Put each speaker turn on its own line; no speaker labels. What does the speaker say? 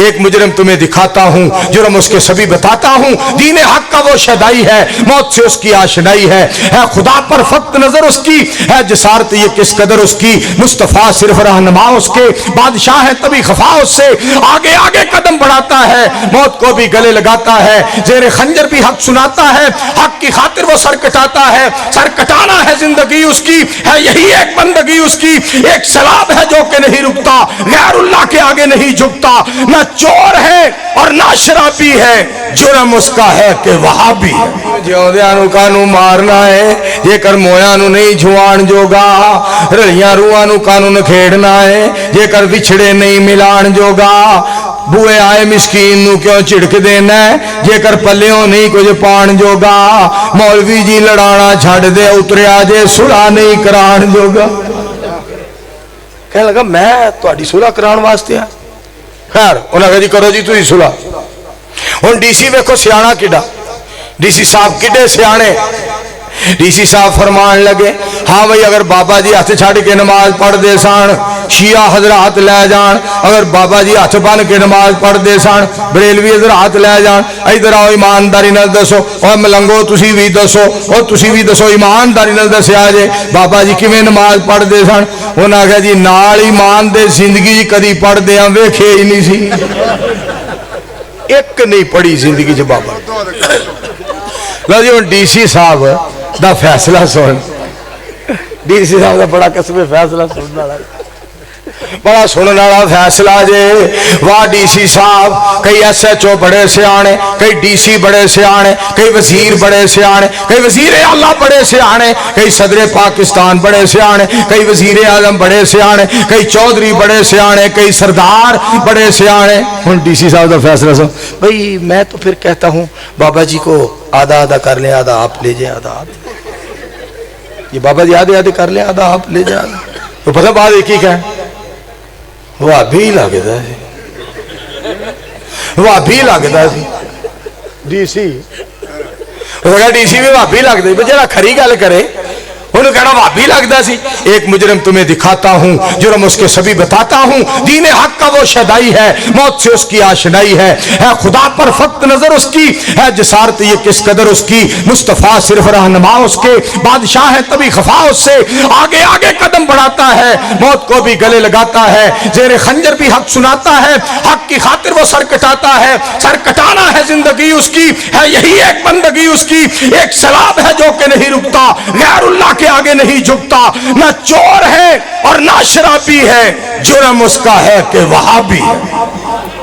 एक मुजरिम तुम्हें दिखाता हूँ, जुर्म उसके सभी बताता हूँ। दीन हक का वो शदाई है, मौत से उसकी आशनाई है खुदा पर फक्त नजर उसकी है, जसारत ये किस कदर उसकी, मुस्तफा सिर्फ रहनुमा उसके, बादशाह है तभी खफा उससे, आगे आगे कदम बढ़ाता है, मौत को भी गले लगाता है, जेरे खंजर भी हक सुनाता है, हक की खातिर वो सर कटाता है, सर कटाना है जिंदगी उसकी, है यही एक बंदगी उसकी, एक सलाब है जो कि नहीं रुकता, गैरुल्लाह के आगे नहीं झुकता, ना चोर है और ना शराबी है, जुर्म उसका है कि वहाबी है। जिउंदियां नूं कानून मारना है, जेकर मोया नूं नहीं जुआन जोगा, रलियां रूहां नूं कानून खेड़ना है, जेकर विछड़े नहीं मिलान जोगा, बूए आए मिस्कीन नूं क्यों झिड़क देना है, जेकर पल्लियों नहीं कुछ पाण जोगा, मौलवी जी लड़ाना छड़ दे, उतरिया जे सुलह नहीं कराण जोगा। कहने लगा मैं तुहाडी सुलह कराण वास्ते आ। खैर उन्हें कहा जी करो जी तुसीं सुलह। हुण डीसी वेखो सियाणा किडा, डीसी साहब किडे सियाणे, डीसी साहब फरमान लगे हाँ भाई अगर बाबा जी हथ छड़ के नमाज पढ़ते सन, शिया हजरात लै जान, अगर बाबा जी हथ बन के नमाज पढ़ते सन, बरेलवी हजरात लै जान, इधर आओ ईमानदारी नाल दसो, और मलंगो तुसी भी दसो, और तुसी भी दसो ईमानदारी नाल दसिया जे बाबा जी किवें नमाज पढ़ते सन। उन्हें आख्या जी नाल ईमान दे जिंदगी कदी पढ़दे वेखे ही नहीं सी, एक नहीं पढ़ी जिंदगी च बाबा। लो जी हुण डीसी साहब दा फैसला सुन, डीसी साहब का बड़ा कसमे फैसला सुनने वाला, बड़ा सुनने वाला फैसला जे। वाह डीसी साहब, कई SHO बड़े सियाने, कई डीसी बड़े सियाने, कई वजीर बड़े सियाने, कई वजीर आला बड़े सियाने, कई सदर पाकिस्तान बड़े सियाने, कई वजीर आजम बड़े सियाने, कई चौधरी बड़े सियाने, कई सरदार बड़े सियाने। हुण डीसी साहब का फैसला सुन। भाई मैं तो फिर कहता हूँ बाबा जी को आधा आधा कर ले, आधा आप ले जाए, आधा आप, ये बाबा जी आधे आधे कर ले, आधा आप ले जाए। तो पता बात एक ही क्या है, भाभी लगता है, भाभी लगता सी डीसी, डीसी भी भाभी लगता, जरा खरी गल करे उन्हें कहना भाभी लगता सी। एक मुजरिम तुम्हें दिखाता हूँ, जुर्म उसके सभी बताता हूँ, दीन हक का वो शदाई है, मौत से उसकी आशनाई है खुदा पर फक्त नजर उसकी है, जसारत ये किस कदर उसकी, मुस्तफा सिर्फ रहनुमा उसके, बादशाह है तभी खफा उससे, आगे आगे कदम बढ़ाता है, मौत को भी गले लगाता है, जेरे खंजर भी हक सुनाता है, हक की खातिर वो सर कटाता है, सर कटाना है जिंदगी उसकी, है यही एक बंदगी उसकी, एक सलाब है जो कि नहीं रुकता, गैरुल्लाह के आगे नहीं झुकता, ना चोर है और ना शराबी है, जुर्म उसका है कि वहाबी है।